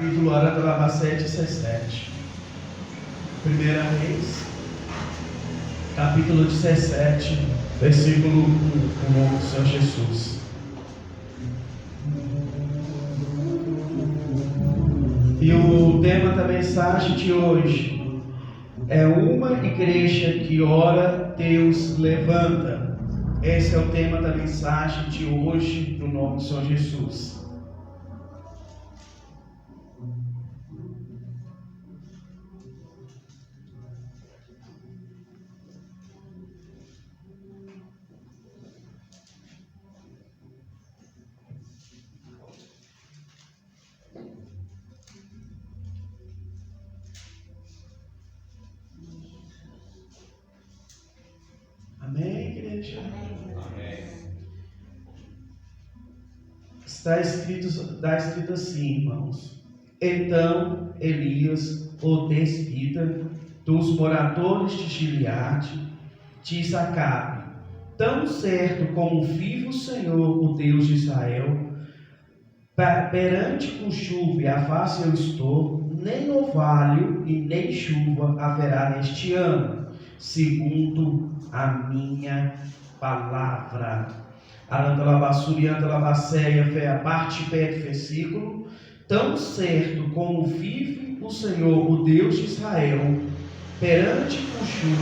capítulo Arantalabá 7, 17. 1 Reis, capítulo 17, versículo 1, o nome do Senhor Jesus. E o tema da mensagem de hoje é uma igreja que ora, Deus levanta. Esse é o tema da mensagem de hoje, no nome do Senhor Jesus. Amém, igreja? Amém. Está escrito assim, irmãos. Então Elias o despida dos moradores de Gileade, diz Acabe: tão certo como vive o Senhor, o Deus de Israel, perante cujo a face eu estou, nem orvalho e nem chuva haverá neste ano, segundo a minha palavra. Arantalabassuri, Antalabasseia, foi a parte B do versículo. Tão certo como vive o Senhor, o Deus de Israel, perante cujo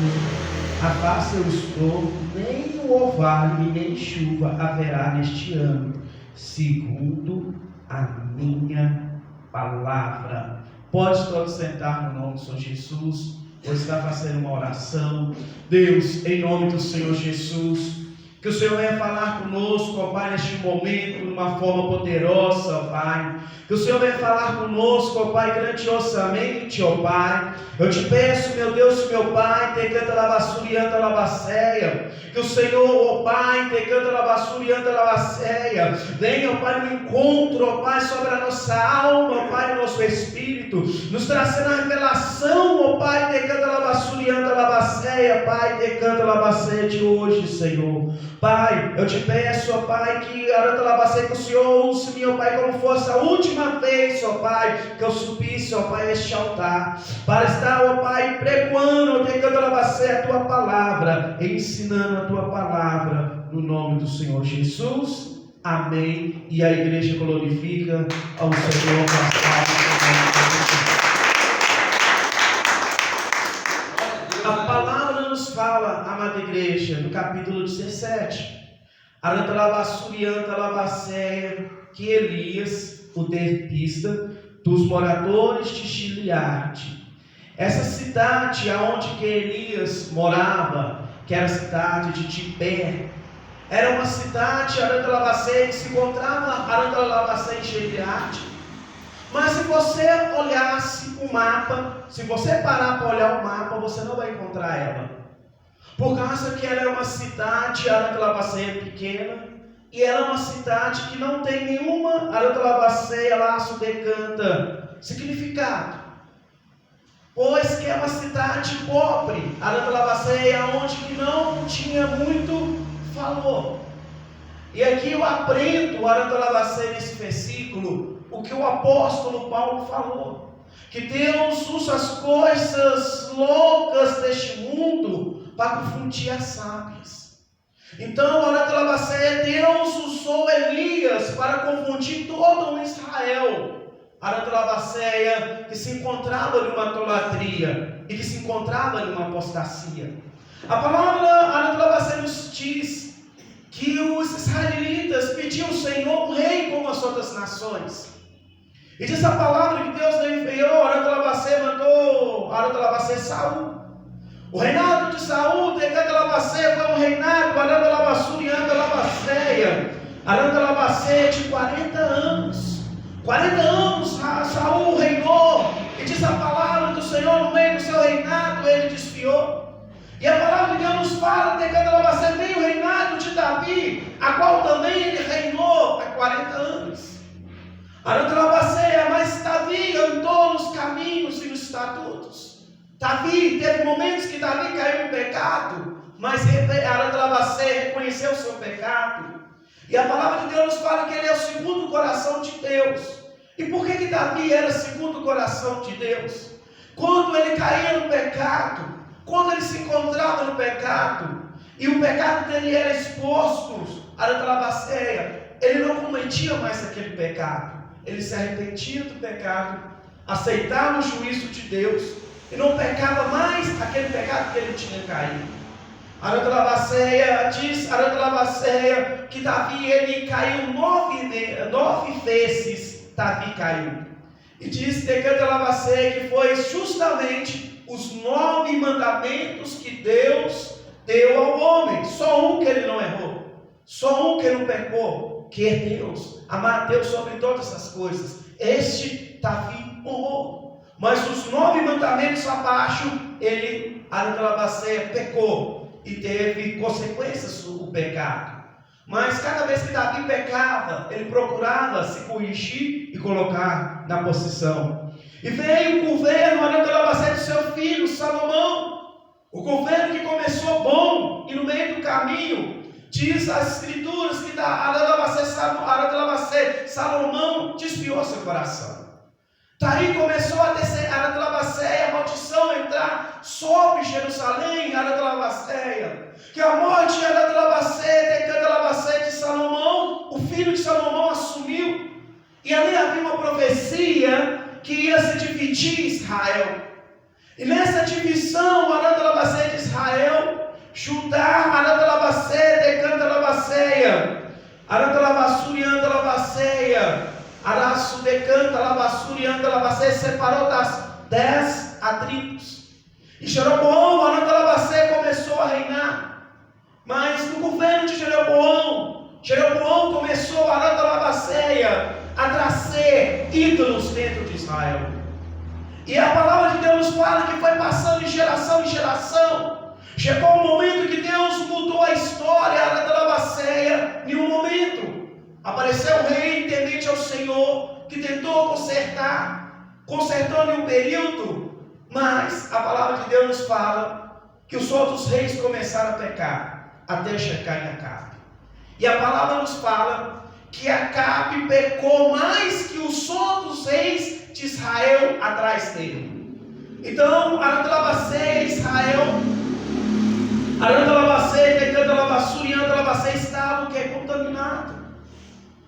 a face eu estou, nem o orvalho e nem chuva haverá neste ano, segundo a minha palavra. Pode todos sentar no nome do Senhor Jesus. Vou estar fazendo uma oração. Deus, em nome do Senhor Jesus, que o Senhor venha falar conosco, ó Pai, neste momento, de uma forma poderosa, ó Pai. Que o Senhor venha falar conosco, ó Pai, grandiosamente, ó Pai. Eu te peço, meu Deus, meu Pai, te canta labassurianta labasseia. Que o Senhor, ó Pai, te canta labassurianta labasseia. Venha, ó Pai, no encontro, ó Pai, sobre a nossa alma, ó Pai, no nosso espírito, nos trazendo a revelação, ó Pai, te canta labassurianta labasseia, Pai, te canta labasseia de hoje, Senhor. Pai, eu te peço, ó Pai, que que o Senhor use-me, ó Pai, como fosse a última vez, ó Pai, que eu subisse, ó Pai, este altar, para estar, ó Pai, pregoando, a tua palavra, ensinando a tua palavra, no nome do Senhor Jesus. Amém. E a igreja glorifica ao Senhor. A palavra nos fala, amada igreja, no capítulo 17, que Elias, o despida dos moradores de Gileade. Essa cidade aonde que Elias morava, que era a cidade de Tibé, era uma cidade, que se encontrava em Gileade. Mas se você olhasse o mapa, se você parar para olhar o mapa, você não vai encontrar ela. Por causa que ela é uma cidade, pequena, e ela é uma cidade que não tem nenhuma laço de canta significado. Pois que é uma cidade pobre, onde que não tinha muito valor. E aqui eu aprendo, nesse versículo, o que o apóstolo Paulo falou, que Deus usa as coisas loucas deste mundo para confundir as sábias. Então, Deus usou Elias para confundir todo o Israel, que se encontrava numa idolatria e que se encontrava numa apostasia. A palavra nos diz que os israelitas pediam ao Senhor um rei como as outras nações. E diz a palavra que Deus enviou, mandou Saul. O reinado de Saul, foi um reinado, de 40 anos. 40 anos Saul reinou. E diz a palavra do Senhor, no meio do seu reinado, ele desfiou. E a palavra de Deus nos fala, meio o reinado de Davi, a qual também ele reinou há 40 anos. Mas Davi andou nos caminhos e nos estatutos. Davi, teve momentos que Davi caiu em pecado, mas reconheceu o seu pecado. E a palavra de Deus nos fala que ele é o segundo coração de Deus. E por que Davi era segundo o coração de Deus? Quando ele caía no pecado, quando ele se encontrava no pecado, e o pecado dele era exposto à trapaceia, ele não cometia mais aquele pecado. Ele se arrependia do pecado, aceitava o juízo de Deus, e não pecava mais aquele pecado que ele tinha caído. Diz Arantalabaceia que Davi ele caiu 9 vezes. Davi caiu. E diz Decantalabaceia que foi justamente os 9 mandamentos que Deus deu ao homem. Só um que ele não errou. Só um que não pecou. Que é Deus. Amar a Deus sobre todas as coisas. Este Davi honrou. Mas os 9 mandamentos abaixo, ele, Arantalabaceia, pecou. E teve consequências o pecado. Mas cada vez que Davi pecava, ele procurava se corrigir e colocar na posição. E veio o governo Arantalabaceia de seu filho Salomão. O governo que começou bom e no meio do caminho, diz as escrituras que Arantalabaceia, Salomão desviou seu coração. Daí começou a descer Arantalabaceia, a maldição entrar sobre Jerusalém, Arantalabaceia. Que a morte de Arantalabaceia, Decantalabaceia de Salomão, o filho de Salomão assumiu. E ali havia uma profecia que ia se dividir Israel. E nessa divisão, Arantalabaceia de Israel, Judá, Arantalabaceia, Decantalabaceia, Arantalabassuri e Arantalabaceia, Araço decanta, Labassuri e Arantalabaceia separou das 10 tribos. E Jeroboão, Arantalabaceia começou a reinar. Mas no governo de Jeroboão começou Arantalabaceia a trazer ídolos dentro de Israel. E a palavra de Deus nos fala que foi passando de geração em geração. Chegou um momento que Deus mudou a história, Arantalabaceia, em um momento. Apareceu o rei temente ao Senhor, que tentou consertando em um período, mas a palavra de Deus nos fala que os outros reis começaram a pecar, até chegar em Acabe. E a palavra nos fala que Acabe pecou mais que os outros reis de Israel atrás dele. Então, Arantalabaceia, Israel, Arantalabaceia, Decantalabassuri e Arantalabaceia estavam contaminados.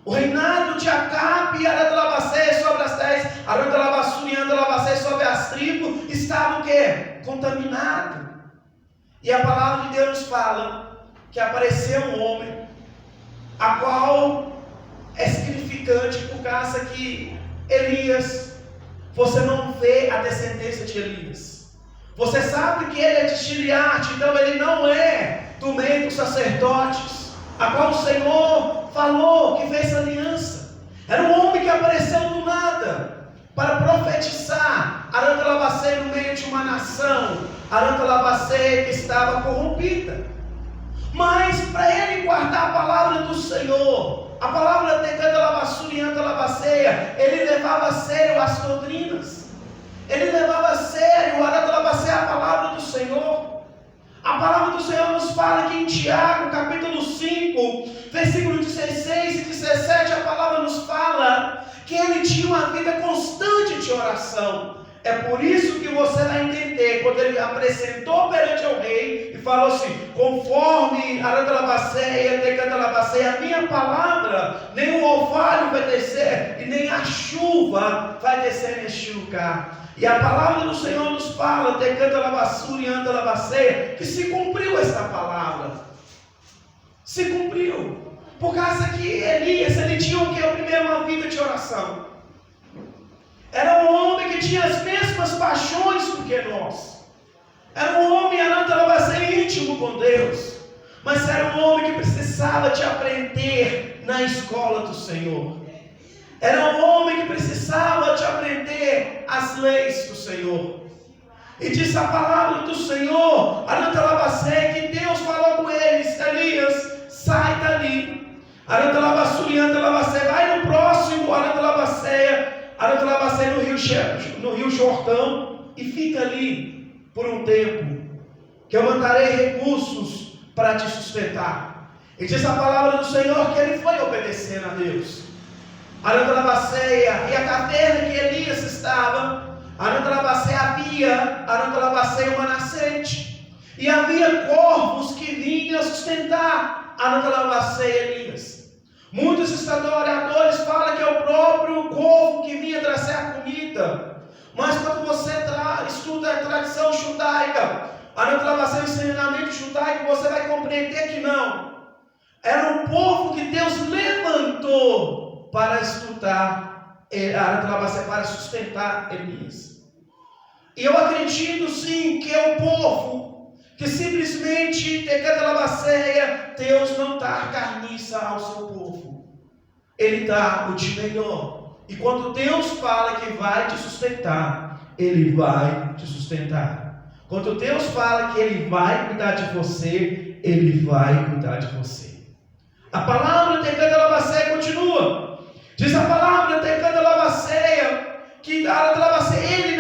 O reinado de Acabe e Arantalabaceia sobre as 10, Arantalabassuri e Arantalabaceia sobre as tribos, estavam contaminados. E a palavra de Deus nos fala que apareceu um homem, a qual é significante por causa que Elias, você não vê a descendência de Elias. Você sabe que ele é de Gileade, então ele não é do meio dos sacerdotes, a qual o Senhor falou que fez aliança. Era um homem que apareceu do nada para profetizar Arantalabaceia no meio de uma nação, Arantalabaceia que estava corrompida. Mas para ele guardar a palavra do Senhor, a palavra de Decantalabassuri e Arantalabaceia, ele levava a sério as doutrinas. Ele levava a sério Arantalabaceia a palavra do Senhor. A palavra do Senhor nos fala que em Tiago, capítulo 5, versículo 16 e 17, a palavra nos fala que ele tinha uma vida constante de oração. É por isso que você vai entender, quando ele apresentou perante o rei e falou assim: conforme Arantalabaceia, Decantalabaceia, a minha palavra, nem o orvalho vai descer e nem a chuva vai descer neste lugar. E a palavra do Senhor nos fala, Decantalabassuri e Arantalabaceia, que se cumpriu esta palavra. Se cumpriu. Por causa que Elias, ele tinha o que? Primeiro, uma vida de oração. Era um homem que tinha as mesmas paixões do que nós. Era um homem, Arantalabaceia, íntimo com Deus. Mas era um homem que precisava de aprender na escola do Senhor. Era um homem que precisava de aprender as leis do Senhor. E diz a palavra do Senhor, Arantalabaceia, que Deus falou com eles: Elias, sai dali. Arantalabassuri e Arantalabaceia, vai no próximo Arantalabaceia no rio Jordão, e fica ali por um tempo, que eu mandarei recursos para te sustentar. E diz a palavra do Senhor que ele foi obedecendo a Deus. Arantalabasseia, e a caverna que Elias estava, Arantalabasseia havia uma nascente, e havia corvos que vinham sustentar Arantalabasseia Elias. Muitos historiadores falam que é o próprio corvo que vinha trazer a comida, mas quando você estuda a tradição judaica, Arantalabasseia, o ensinamento judaico, você vai compreender que não. Era um povo que Deus levantou para estudar, para sustentar Elias. E eu acredito sim que é o povo que simplesmente, Deus não dá carniça ao seu povo. Ele dá o de melhor. E quando Deus fala que vai te sustentar, Ele vai te sustentar. Quando Deus fala que Ele vai cuidar de você, Ele vai cuidar de você. A palavra Tecandalabaceia continua. Diz a palavra Tecandalabaceia que ele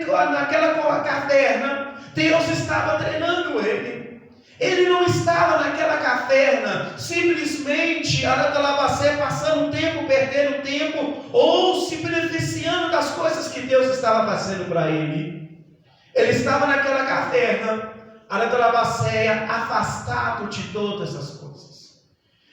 naquela caverna, Deus estava treinando ele. Ele não estava naquela caverna simplesmente passando tempo, perdendo tempo, ou se beneficiando das coisas que Deus estava fazendo para ele. Ele estava naquela caverna, afastado de todas as coisas.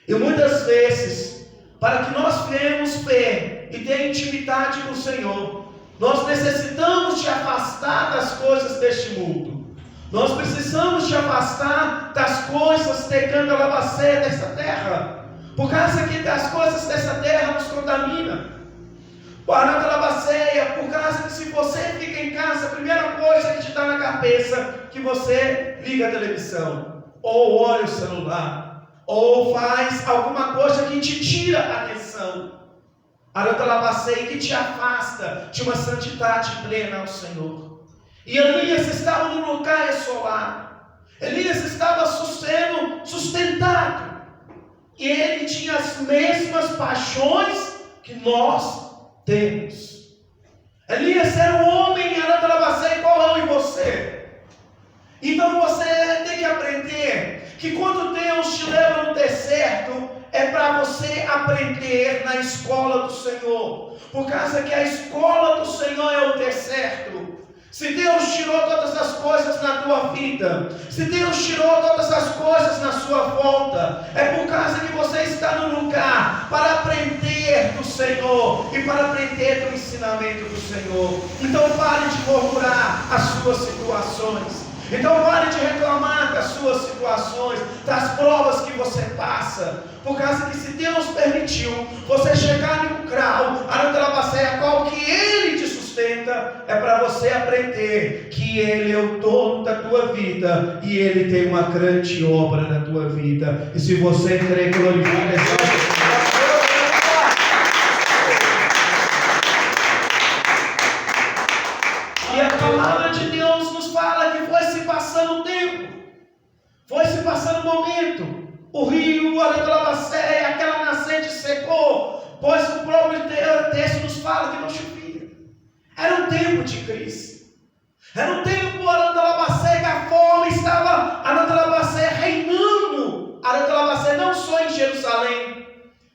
E muitas vezes, para que nós tenhamos fé e tenha intimidade com o Senhor, nós necessitamos te afastar das coisas deste mundo. Nós precisamos te afastar das coisas desta terra, por causa que as coisas dessa terra nos contaminam. Por causa que se você fica em casa, a primeira coisa que te dá na cabeça, que você liga a televisão, ou olha o celular, ou faz alguma coisa que te tira a atenção, que te afasta de uma santidade plena ao Senhor. E Elias estava num lugar isolado, Elias estava sendo sustentado, e ele tinha as mesmas paixões que nós temos. Elias era um homem, igual eu e você. Então você tem que aprender que quando Deus te leva no deserto, é para você aprender na escola do Senhor, por causa que a escola do Senhor é o deserto. Se Deus tirou todas as coisas na tua vida, se Deus tirou todas as coisas na sua volta, é por causa que você está no lugar para aprender do Senhor e para aprender do ensinamento do Senhor. Então pare de murmurar as suas situações. Então pare de reclamar das suas situações, das provas que você passa, por causa que se Deus permitiu você chegar em um grau, a qual que Ele te sustenta, é para você aprender que Ele é o dono da tua vida e Ele tem uma grande obra na tua vida. E se você crer, glorifica essa. E a palavra de Deus nos fala que foi se passando o tempo, foi se passando o momento, o rio, aquela nascente secou, pois o próprio texto nos fala que não chovia. Era um tempo de crise, era um tempo que a fome estava reinando, não só em Jerusalém,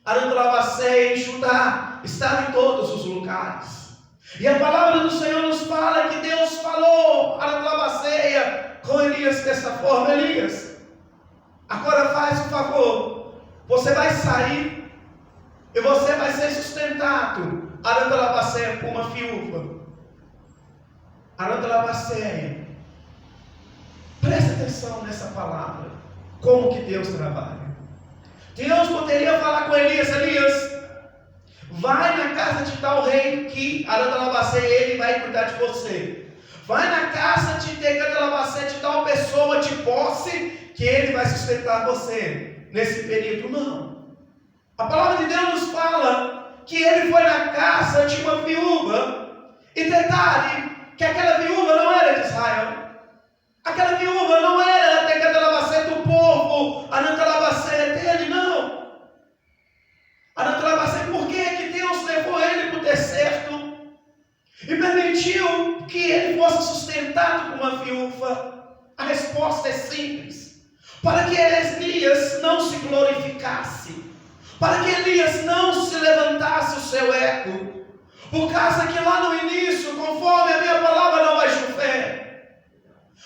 em Judá, estava em todos os lugares. E a palavra do Senhor nos fala que Deus falou com Elias dessa forma: Elias, agora faz um favor, você vai sair e você vai ser sustentado por uma viúva. Presta atenção nessa palavra, como que Deus trabalha. Deus poderia falar com Elias: Elias, vai na casa de tal rei que ele vai cuidar de você. Vai na casa de tal pessoa de posse que ele vai sustentar você nesse período. Não. A palavra de Deus nos fala que ele foi na casa de uma viúva. E detalhe, que aquela viúva não era de Israel. Aquela viúva não era do povo, dele, não. Por que Deus levou ele para o deserto e permitiu que ele fosse sustentado por uma viúva? A resposta é simples: para que Elias não se glorificasse, para que Elias não se levantasse o seu eco, por causa que lá no início, conforme a minha palavra, não vai chover.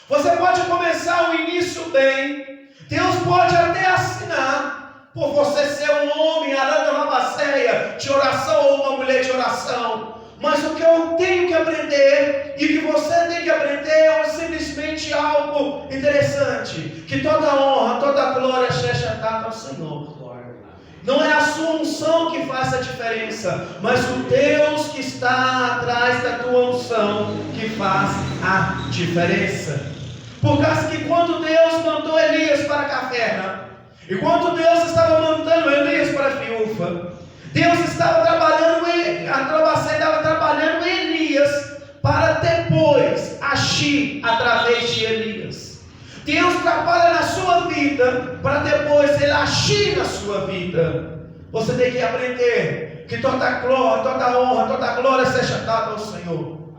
Você pode começar o início bem, Deus pode até assinar, por você ser um homem arando labaceia de oração ou uma mulher de oração. Mas o que eu tenho que aprender e que você tem que aprender é simplesmente algo interessante: que toda honra, toda glória seja dada ao Senhor. Não é a sua unção que faz a diferença, mas o Deus que está atrás da tua unção que faz a diferença. Por causa que quando Deus mandou Elias para a caverna, e quando Deus estava mandando Elias para a viúva, Deus estava trabalhando em Elias para depois agir através de Elias. Deus trabalha na sua vida para depois Ele agir na sua vida. Você tem que aprender que toda glória, toda honra, toda glória seja dada ao Senhor.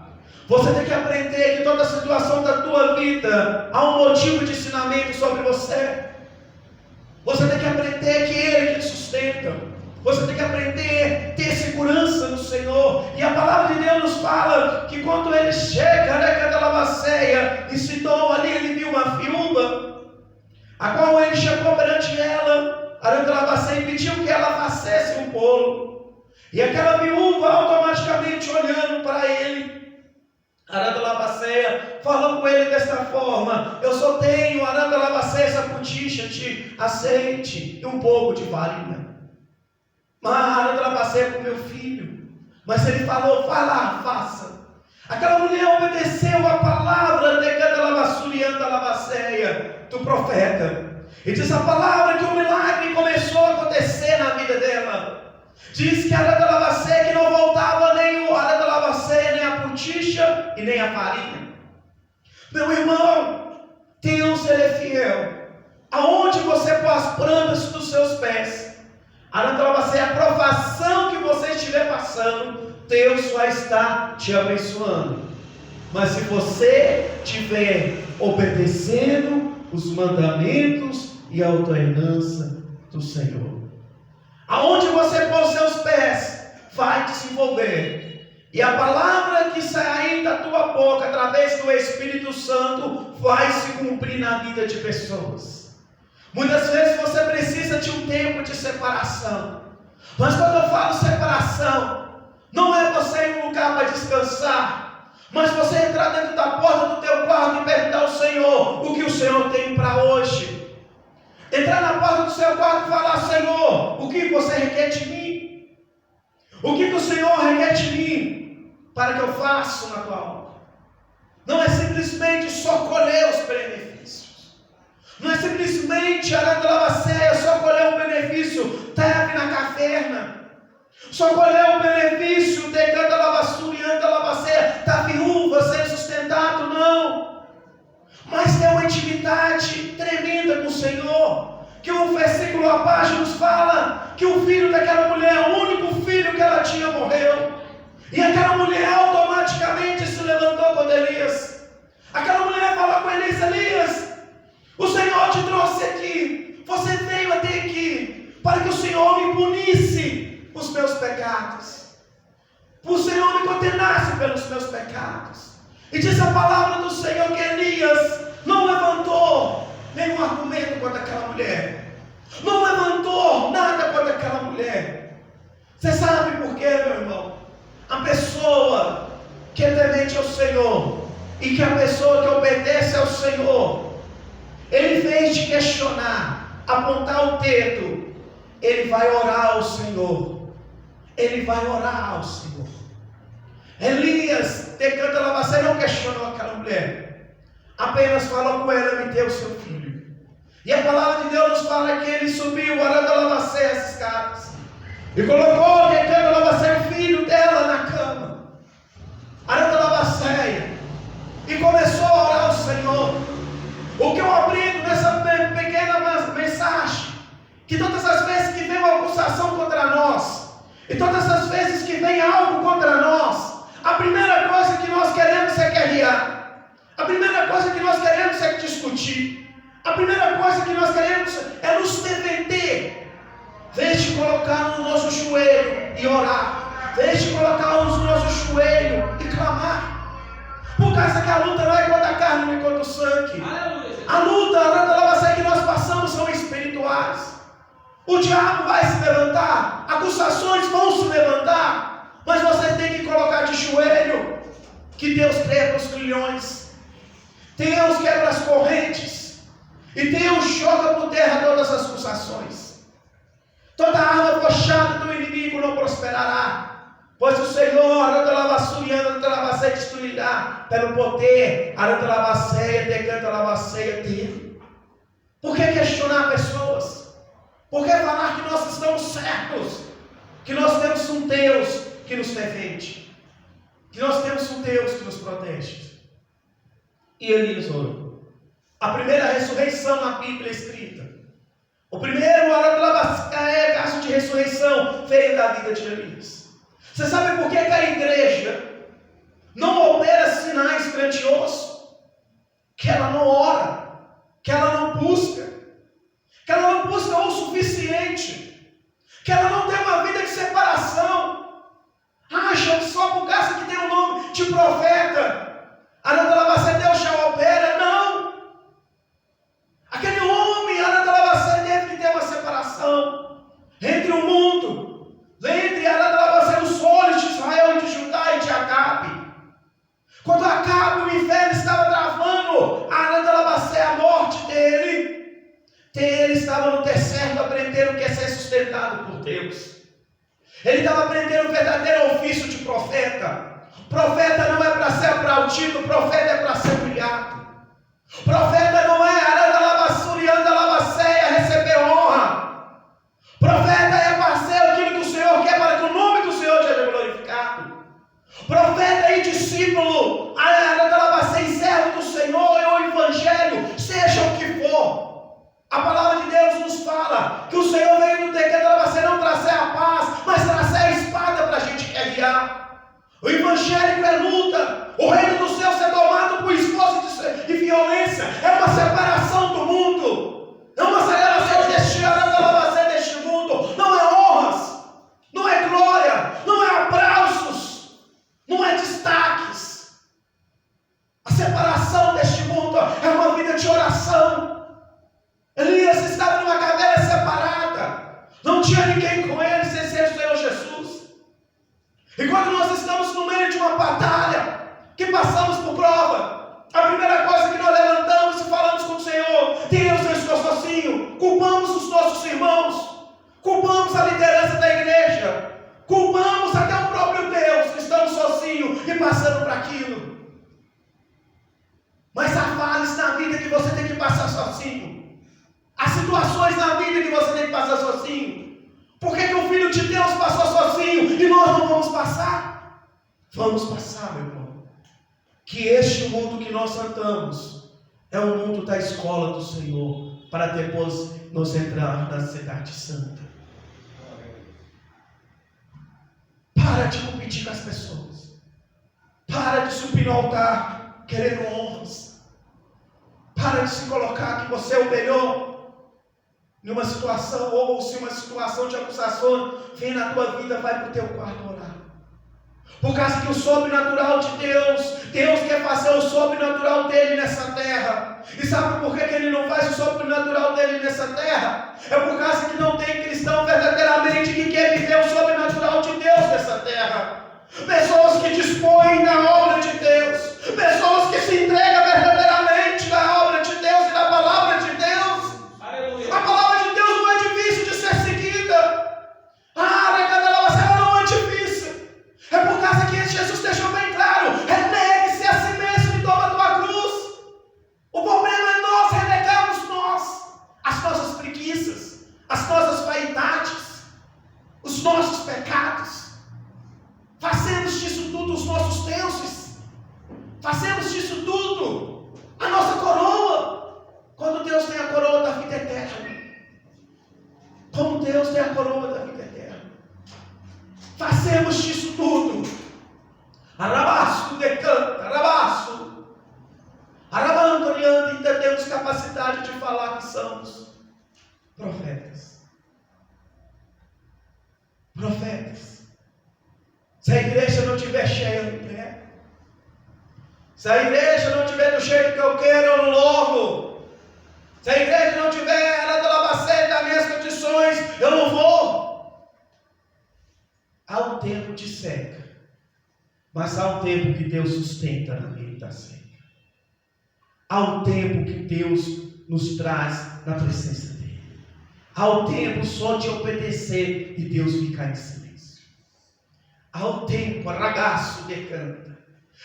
Você tem que aprender que toda situação da tua vida há um motivo de ensinamento sobre você. Você tem que aprender que Ele que te sustenta. Você tem que aprender a ter segurança no Senhor. E a palavra de Deus nos fala que quando ele chega, cada labaceia, e Sidom ali, ele viu uma viúva, a qual ele chegou perante ela, arando a labaceia, e pediu que ela fizesse um bolo. E aquela viúva, automaticamente olhando para ele, arando a labaceia, falou com ele desta forma: eu só tenho, arando a labaceia, essa poticha de azeite e um pouco de farinha. Mas eu trapacei com meu filho. Mas ele falou: vai lá, faça. Aquela mulher obedeceu a palavra de cada lavassurianta lavaceia do profeta. E diz a palavra que o milagre começou a acontecer na vida dela. Diz que a arada lavaceia que não voltava nem o arada lavaceia, nem a poticha e nem a farinha. Meu irmão, Deus ele é fiel. Aonde você pôr as plantas dos seus pés, a provação que você estiver passando, Deus vai estar te abençoando. Mas se você estiver obedecendo os mandamentos e a ordenança do Senhor, aonde você pôr os seus pés, vai desenvolver. E a palavra que sair da tua boca, através do Espírito Santo, vai se cumprir na vida de pessoas. Muitas vezes você precisa de um tempo de separação. Mas quando eu falo separação, não é você ir em um lugar para descansar, mas você entrar dentro da porta do teu quarto e perguntar ao Senhor o que o Senhor tem para hoje. Entrar na porta do seu quarto e falar: Senhor, o que você requer de mim? O que o Senhor requer de mim para que eu faça na tua obra? Não é simplesmente só colher os benefícios. Não é simplesmente arando a lavaceia, só colher o benefício, teve na caverna. Só colher o benefício de cada lavassura e anda a lavaceia, da viúva ser sustentado, não. Mas tem uma intimidade tremenda com o Senhor. Que um versículo abaixo nos fala que o filho daquela mulher, o único filho que ela tinha, morreu. E aquela mulher automaticamente se levantou com Elias. Aquela mulher falou com Elias: Elias, o Senhor te trouxe aqui, você veio até aqui, para que o Senhor me punisse os meus pecados, para o Senhor me condenasse pelos meus pecados. E diz a palavra do Senhor que Elias não levantou nenhum argumento contra aquela mulher, não levantou nada contra aquela mulher. Você sabe por quê, meu irmão? A pessoa que é temente ao Senhor, e que a pessoa que obedece ao Senhor, ele, em vez de questionar, apontar o dedo, ele vai orar ao Senhor. Ele vai orar ao Senhor. Elias, decanta a lavaceia, não questionou aquela mulher, apenas falou com ela: me dê o seu filho. E a palavra de Deus nos fala que ele subiu, arando a lavaceia, as escadas, e colocou, decanta a lavaceia, o filho dela na cama, arando a lavaceia, e começou a orar ao Senhor. O que eu aprendo nessa pequena mensagem, que todas as vezes que vem uma acusação contra nós, e todas as vezes que vem algo contra nós, a primeira coisa que nós queremos é guerrear, a primeira coisa que nós queremos é discutir, a primeira coisa que nós queremos é nos defender. Deixe colocar no nosso joelho e orar. Deixe colocar no nosso joelho e clamar. Por causa que a luta não é contra a carne, nem contra o sangue. A luta que nós passamos são espirituais. O diabo vai se levantar, acusações vão se levantar, mas você tem que colocar de joelho que Deus quebra os grilhões, Deus quebra as correntes, e Deus joga por terra todas as acusações. Toda arma forjada do inimigo não prosperará, pois o Senhor destruirá pelo poder dele. Por que questionar pessoas? Por que falar que nós estamos certos? Que nós temos um Deus que nos defende, que nós temos um Deus que nos protege. E Elias orou. A primeira ressurreição na Bíblia escrita, o primeiro caso de ressurreição veio da vida de Elias. Você sabe por que a igreja não opera sinais grandiosos? Que ela não ora, que ela não busca, que ela não busca o suficiente, que ela não tem uma vida de separação. Acham só por causa que tem o nome de profeta, Deus já opera. Não. Aquele homem, teve que ter uma separação entre o mundo, entre os olhos de Israel e de Judá e de Acabe. Quando Acabe, o inferno estava travando a morte dele, ele estava no deserto aprendendo o que é ser sustentado por Deus. Ele estava aprendendo o verdadeiro ofício de profeta. Profeta não é para ser aplaudido, profeta é para ser humilhado. Profeta não é receber honra. Profeta é para ser aquilo que o Senhor quer, para que o nome do Senhor seja glorificado. Profeta e discípulo, e servo do Senhor, e o Evangelho, seja o que for. A palavra de Deus nos fala que o Senhor veio no decreto não trazer a paz, mas trazer a espada para a gente guerrear. O evangélico é luta. O reino dos céus é tomado por esforço e violência. É uma separação do mundo. É uma separação deste mundo. Não é honras, não é glória, não é aplausos, não é destaques. A separação deste mundo é uma vida de oração. Elias estava numa caverna separada. Não tinha ninguém com ele sem ser o Senhor Jesus. E quando nós estamos no meio de uma batalha, que passamos por prova, a primeira coisa que nós levantamos e falamos com o Senhor: Deus, eu estou sozinho. Culpamos os nossos irmãos, culpamos a liderança da igreja, culpamos até o próprio Deus, que estamos sozinhos e passando por aquilo. Mas há fases na vida que você tem que passar sozinho. Há situações na vida que você tem que passar sozinho. Por que o Filho de Deus passou sozinho e nós não vamos passar? Vamos passar, meu irmão. Que este mundo que nós andamos é o mundo da escola do Senhor, para depois nos entrar na cidade santa. Para de competir com as pessoas. Para de subir no altar querendo honras. Para de se colocar que você é o melhor numa situação, ou se uma situação de acusação vem na tua vida, vai para o teu quarto orar. Por causa que o sobrenatural de Deus quer fazer o sobrenatural dele nessa terra. E sabe por que ele não faz o sobrenatural dele nessa terra? É por causa que não tem cristão verdadeiramente que quer viver o sobrenatural de Deus nessa terra. Pessoas que dispõem da obra de Deus, pessoas que se entregam verdadeiramente na obra de Deus e na palavra de Deus. Aleluia. A palavra de Deus não é difícil de ser seguida. Ela não é difícil. É por causa que Jesus deixou bem claro: renegue-se a si mesmo e toma a tua cruz. O problema é nós renegarmos as nossas preguiças, as nossas vaidades, os nossos pecados. Fazemos disso tudo os nossos deuses. Fazemos disso tudo a nossa coroa. Quando Deus tem a coroa da vida eterna. Como Deus tem a coroa da vida eterna. Fazemos disso tudo. Arabaço, decanta, arabaço. Arabando, olhando, ainda temos capacidade de falar que somos profetas. Se a igreja não estiver do jeito que eu quero, eu não louvo. Se a igreja não tiver das minhas condições, eu não vou. Há um tempo de seca, mas há um tempo que Deus sustenta na meio da seca. Há um tempo que Deus nos traz na presença dEle. Há um tempo só de obedecer e Deus ficar em silêncio. Há um tempo, ragaço decanta.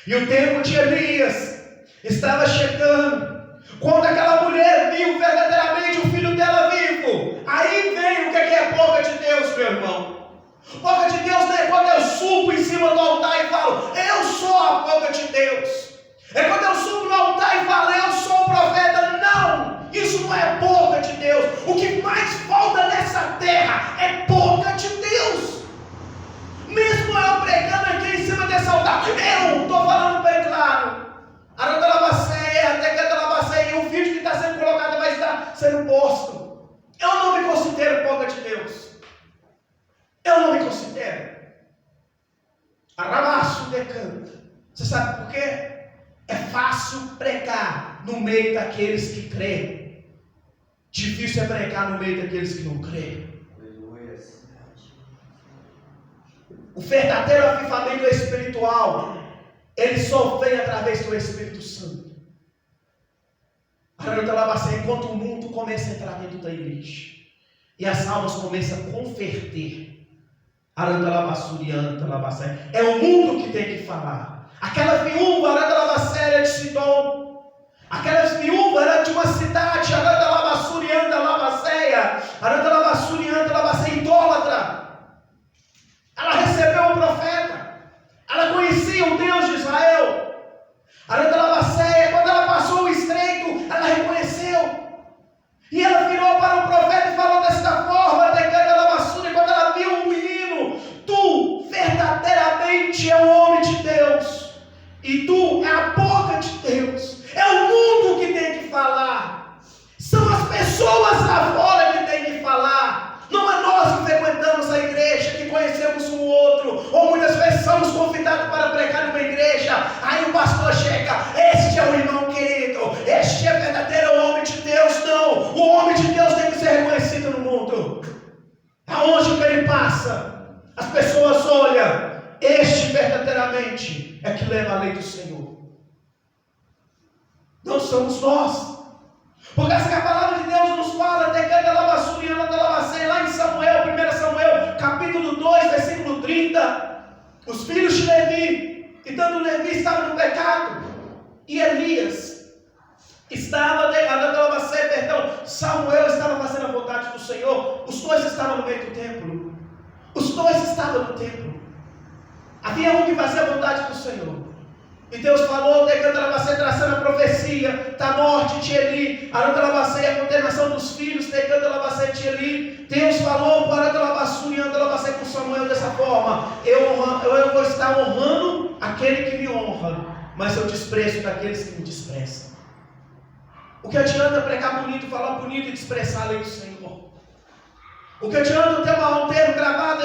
E o tempo de Elias estava chegando. Quando aquela mulher viu verdadeiramente o filho dela vivo, aí vem o que é boca de Deus, meu irmão. Boca de Deus não é quando eu subo em cima do altar e falo, eu sou a boca de Deus. É quando eu subo no altar e falo, eu sou o profeta. Não, isso não é boca de Deus. O que mais falta nessa terra é boca de Deus. Mesmo eu pregando aqui em cima desse altar, eu estou falando bem claro. E o vídeo que está sendo colocado vai estar sendo posto. Eu não me considero boca de Deus. Eu não me considero. Arramaço decanta. Você sabe por quê? É fácil pregar no meio daqueles que creem. Difícil é pregar no meio daqueles que não creem. O verdadeiro avivamento espiritual, ele só vem através do Espírito Santo. Enquanto o mundo começa a entrar dentro da igreja e as almas começam a converter, é o mundo que tem que falar. Aquela viúva de Sidom, aquela viúva era de uma cidade, idólatra. Ela recebeu um profeta, ela conhecia o Deus de Israel. Quando ela passou o estreito, ela reconheceu. E ela virou para o profeta e falou desta forma, quando ela viu o menino, tu verdadeiramente é o homem de Deus, e tu é a boca de Deus. É o mundo que tem que falar, são as pessoas lá fora que tem que falar. Não é nós que frequentamos a igreja, que conhecemos um outro, ou muitas vezes somos convidados para pregar numa igreja, aí o pastor chega, este é o irmão querido, este é o verdadeiro homem de Deus. Não, o homem de Deus tem que ser reconhecido no mundo. Aonde que ele passa, as pessoas olham, este verdadeiramente é que leva a lei do Senhor. Não somos nós. Porque assim a palavra de Deus nos fala, lá em Samuel, 1 Samuel, capítulo 2, versículo 30, os filhos de Levi, e tanto Levi estava no pecado, e Elias estava, Samuel estava fazendo a vontade do Senhor, os dois estavam no meio do templo, os dois estavam no templo, havia um que fazia a vontade do Senhor. E Deus falou, traçando a profecia da morte de Eli, a condenação dos filhos, de Eli. Deus falou com Samuel dessa forma: eu vou estar honrando aquele que me honra, mas eu desprezo daqueles que me desprezam. O que adianta pregar bonito, falar bonito e desprezar a lei do Senhor? O que adianta ter um termo gravado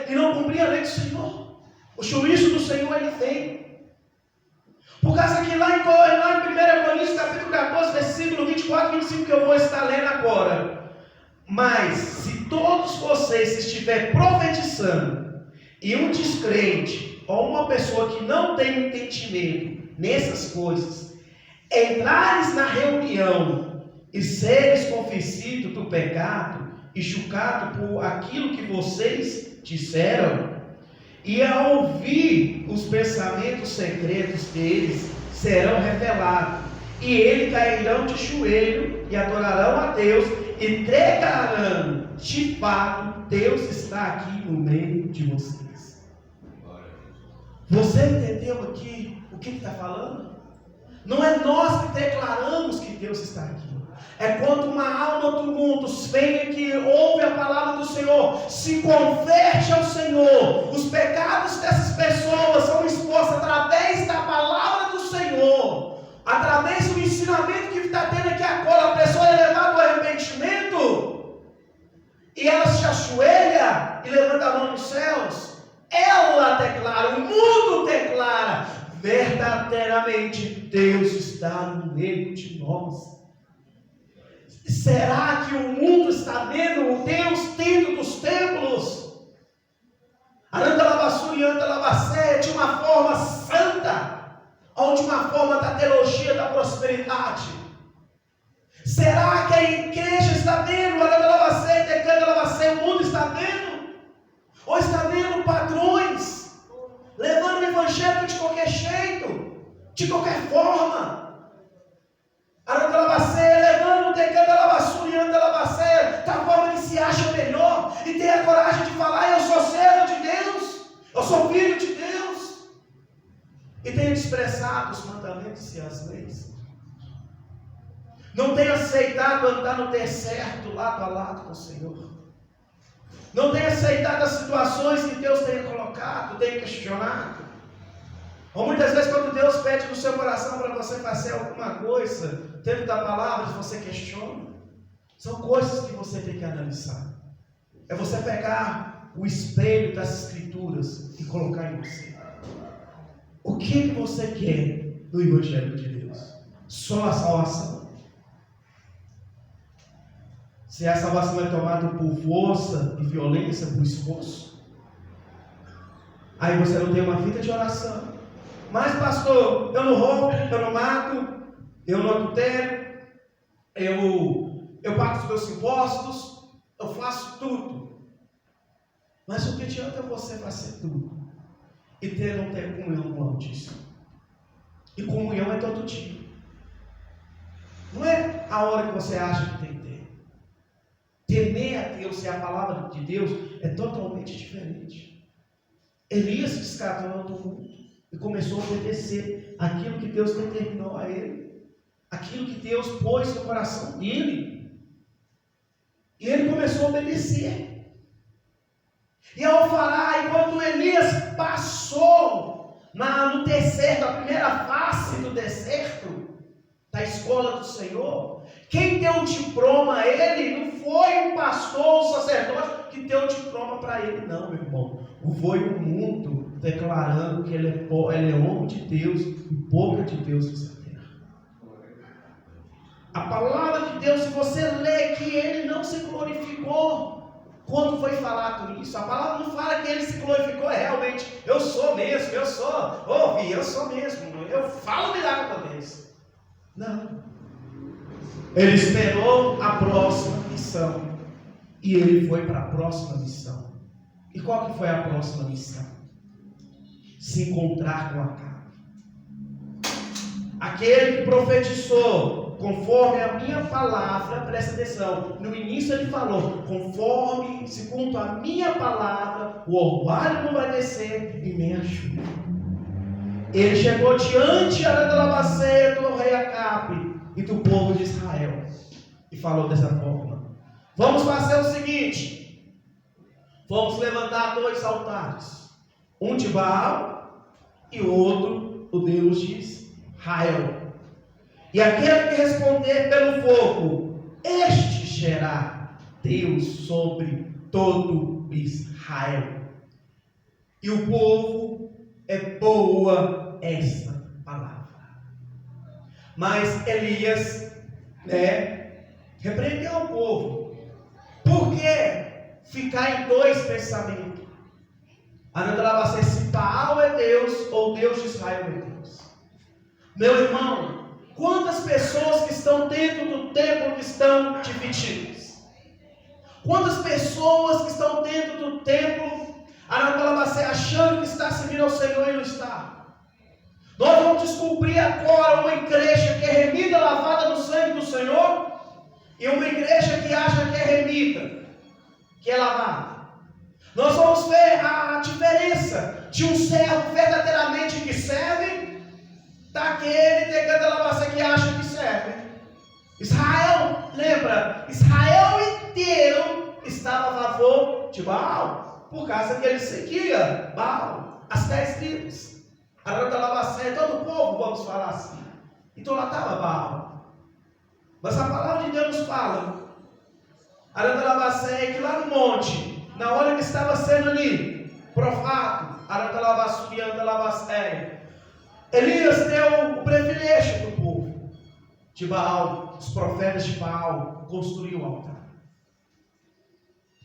e não cumprir a lei do Senhor? O juízo do Senhor, ele vem. Por causa que lá em 1 Coríntios, capítulo 14, versículo 24 e 25, que eu vou estar lendo agora. Mas, se todos vocês estiverem profetizando, e um descrente, ou uma pessoa que não tem entendimento nessas coisas, entrares na reunião e seres convencidos do pecado, e julgado por aquilo que vocês disseram, e ao ouvir os pensamentos secretos deles serão revelados, e eles cairão de joelho e adorarão a Deus e declararão: de fato, Deus está aqui no meio de vocês. Você entendeu aqui o que está falando? Não é nós que declaramos que Deus está aqui. É quando uma alma do mundo vem que ouve a palavra do Senhor, se converte ao Senhor, os pecados dessas pessoas são expostos através da palavra do Senhor, através do ensinamento que está tendo aqui agora. A pessoa é levada ao arrependimento e ela se ajoelha e levanta a mão nos céus. Ela declara, o mundo declara: verdadeiramente Deus está no meio de nós. Será que o mundo está vendo o Deus dentro dos templos? Arandalabasuriantalabacé tinha uma forma santa, onde uma forma da teologia da prosperidade. Será que a igreja está vendo? Arandalabacé, Decandalabacé, o mundo está vendo? Ou está vendo padrões, levando o evangelho de qualquer jeito, de qualquer forma? Levando o decandalabassu e andalabacé da forma que se acha melhor e tem a coragem de falar: eu sou servo de Deus, eu sou filho de Deus, e tem expressado os mandamentos e as leis. Não tem aceitado andar no deserto lado a lado com o Senhor. Não tem aceitado as situações que Deus tem colocado, tem questionado. Ou muitas vezes quando Deus pede no seu coração para você fazer alguma coisa, dentro da palavra, você questiona. São coisas que você tem que analisar. É você pegar o espelho das Escrituras e colocar em você. O que você quer do Evangelho de Deus? Só a salvação? Se a salvação é tomada por força e violência, por esforço, aí você não tem uma vida de oração. Mas pastor, eu não roubo, eu não mato, eu não adultero, eu pago os meus impostos, eu faço tudo. Mas o que adianta você fazer tudo e não ter comunhão com o Altíssimo? E comunhão é todo dia. Não é a hora que você acha que tem que ter. Temer a Deus e a palavra de Deus é totalmente diferente. Elias descartou do mundo e começou a obedecer aquilo que Deus determinou a ele, aquilo que Deus pôs no coração dele. E ele começou a obedecer. E ao falar, enquanto Elias passou no deserto, a primeira face do deserto, da escola do Senhor, quem deu o diploma a ele não foi um pastor ou um sacerdote que deu o diploma para ele, não, meu irmão. Foi o mundo declarando que ele é homem de Deus e boca de Deus nessa terra. A palavra de Deus, se você lê que ele não se glorificou quando foi falado isso, a palavra não fala que ele se glorificou realmente. Eu sou mesmo, eu sou mesmo, eu falo milagre com Deus. Não. Ele esperou a próxima missão e ele foi para a próxima missão. E qual que foi a próxima missão? Se encontrar com Acabe. Aquele que profetizou conforme a minha palavra, presta atenção, no início ele falou, conforme, segundo a minha palavra, o orvalho não vai descer e nem a chuva. Ele chegou diante do rei Acabe e do povo de Israel e falou dessa forma: vamos fazer o seguinte, vamos levantar 2 altares, um de Baal e outro o Deus de Israel. E aquele que responder pelo fogo, este será Deus sobre todo Israel. E o povo é boa essa palavra. Mas Elias, repreendeu o povo. Por que ficar em 2 pensamentos? Se Baal é Deus ou Deus de Israel é Deus. Meu irmão, quantas pessoas que estão dentro do templo que estão divididas? Quantas pessoas que estão dentro do templo achando que está servindo ao Senhor e não está? Nós vamos descobrir agora uma igreja que é remida, lavada no sangue do Senhor, e uma igreja que acha que é remida, que é lavada. Nós vamos ver a diferença de um servo verdadeiramente que serve, daquele que acha que serve. Israel, lembra? Israel inteiro estava a favor de Baal, por causa que ele seguia Baal, as 10 tribos. Todo o povo, vamos falar assim, idolatava Baal. Mas a palavra de Deus nos fala que lá no monte, na hora que estava sendo ali provado, Elias deu o privilégio do povo de Baal, os profetas de Baal, construiu o altar.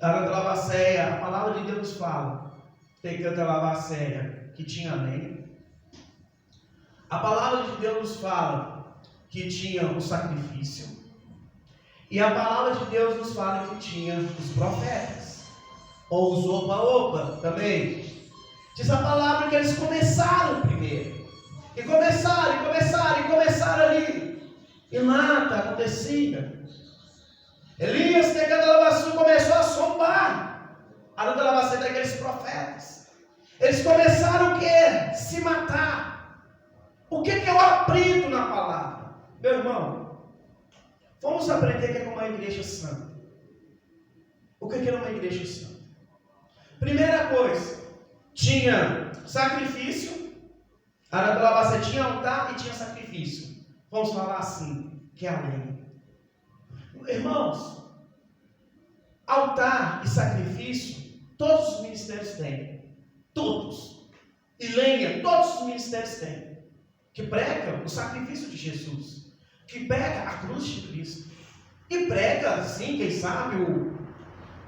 Era da lavaceia, a palavra de Deus nos fala, tem tanta lavaceia que tinha lenha. A palavra de Deus nos fala que tinha o sacrifício. E a palavra de Deus nos fala que tinha os profetas. Ou os opa-opa também. Diz a palavra que eles começaram primeiro. E começaram ali. E nada acontecia. Elias, pegando a lavação, começou a sombar a lavação daqueles profetas. Eles começaram o quê? Se matar. O que eu aprendo na palavra? Meu irmão, vamos aprender que é como uma igreja santa. O que é uma igreja santa? Primeira coisa, tinha sacrifício. A lavação tinha altar e tinha sacrifício. Vamos falar assim, que é a lei. Irmãos, altar e sacrifício, todos os ministérios têm. Todos. E lenha, todos os ministérios têm. Que prega o sacrifício de Jesus. Que prega a cruz de Cristo. E prega, sim, quem sabe,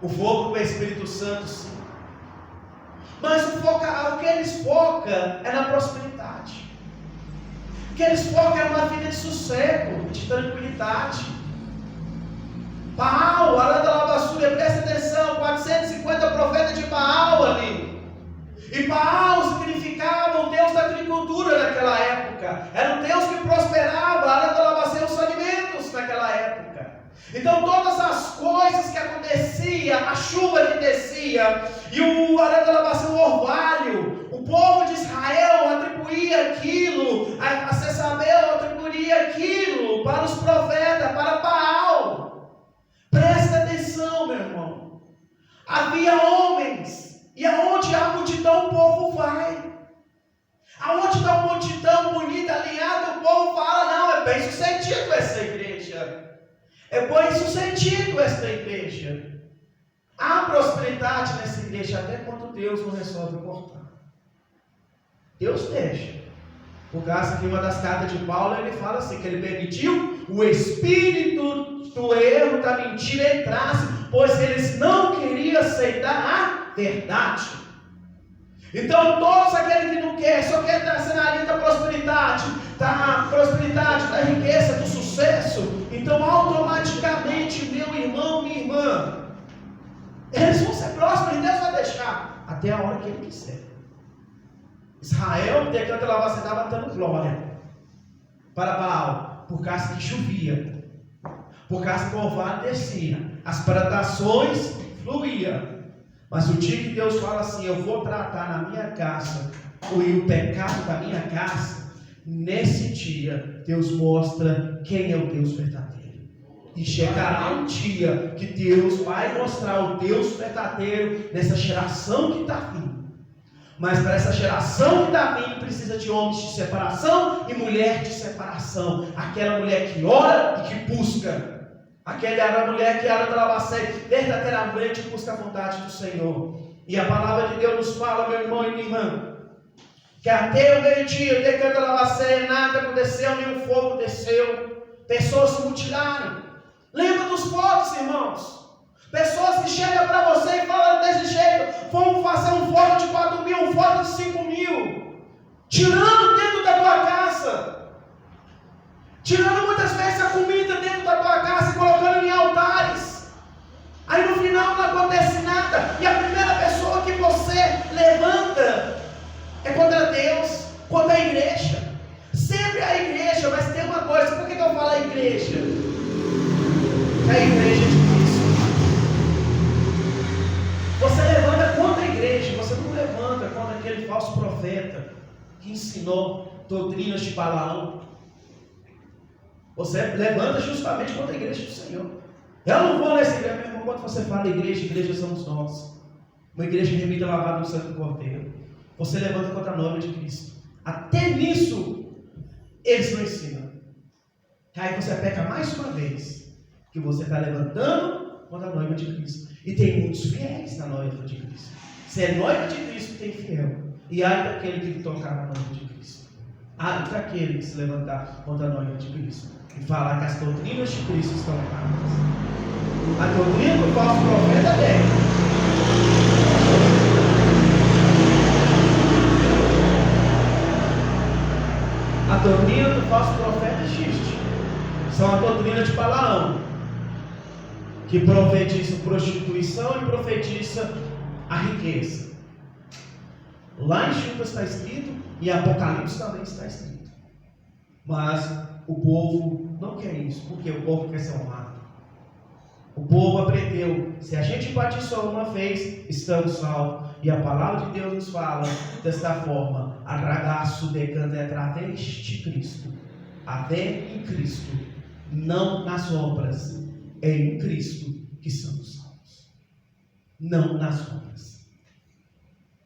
o fogo do Espírito Santo, sim. Mas o que eles focam é na prosperidade. O que eles focam é uma vida de sossego, de tranquilidade. Baal, a da lavassura, presta atenção, 450 profetas de Baal ali. E Baal significava o Deus da agricultura naquela época. Era o Deus que prosperava, a da lavassura, os alimentos naquela época. Então todas as coisas que aconteciam, a chuva que descia, e o arado da lavação, o orvalho, o povo de Israel atribuía aquilo, a Jezabel atribuía aquilo para os profetas, para Baal. Presta atenção, meu irmão. Havia homens, e aonde há multidão, o povo vai. Aonde está uma multidão bonita, alinhada, o povo fala, não, é bem sucedido essa igreja. É bem sucedido esta igreja. Há prosperidade nessa igreja até quando Deus não resolve cortar. Deus deixa. Por causa que uma das cartas de Paulo, ele fala assim, que ele permitiu o espírito do erro, da mentira entrasse, pois eles não queriam aceitar a verdade. Então todos aqueles que não querem, só querem trazer na linha da prosperidade, da riqueza, do sucesso, então automaticamente, meu irmão, minha irmã, eles vão ser prósperos e Deus vai deixar até a hora que Ele quiser. Israel, decanta lavação, estava dando glória para Baal, por causa que chovia, por causa que o orvalho descia, as plantações fluíam. Mas o dia que Deus fala assim, eu vou tratar na minha casa o pecado da minha casa, nesse dia Deus mostra quem é o Deus verdadeiro. E chegará um dia que Deus vai mostrar o Deus verdadeiro nessa geração que está vindo. Mas para essa geração que está vindo, precisa de homens de separação e mulher de separação. Aquela mulher que ora e que busca. Aquela mulher que ora da lavação, verdadeiramente busca a vontade do Senhor. E a palavra de Deus nos fala, meu irmão e minha irmã, que até o meio-dia, decanta a lavação, nada aconteceu, nem o fogo desceu. Pessoas se mutilaram. Lembra dos fogos, irmãos? Pessoas que chegam para você e falam desse jeito, vamos fazer um fogo de 4.000, um fogo de 5.000, tirando dentro da tua casa, tirando muitas vezes a comida dentro da tua casa e colocando em altares. Aí no final não acontece nada, e a primeira pessoa que você levanta é contra Deus, contra a igreja. Sempre a igreja, mas tem uma coisa, por que eu falo a igreja? É a igreja de Cristo. Você levanta contra a igreja, você não levanta contra aquele falso profeta que ensinou doutrinas de Balaão. Você levanta justamente contra a igreja do Senhor. Eu não vou nessa igreja, meu irmão, quando você fala igreja somos nós. Uma igreja remida lavada no sangue do Cordeiro. Você levanta contra a noiva de Cristo. Até nisso, eles não ensinam. Aí você peca mais uma vez, que você está levantando contra a noiva de Cristo. E tem muitos fiéis na noiva de Cristo. Se é noiva de Cristo, tem fiel. E ai daquele que tocar na noiva de Cristo. Ai daquele que se levantar contra nós, anticristo, e falar que as doutrinas de Cristo estão erradas. A doutrina do falso profeta é. A doutrina do falso profeta existe. São a doutrina de Balaão, que profetiza prostituição e profetiza a riqueza. Lá em Judas está escrito, e em Apocalipse também está escrito. Mas o povo não quer isso, porque o povo quer ser honrado. O povo aprendeu, se a gente batizou uma vez, estamos salvos. E a palavra de Deus nos fala desta forma: a ragazzo decanta através de Cristo, a fé em Cristo, não nas obras, é em Cristo que somos salvos, não nas obras.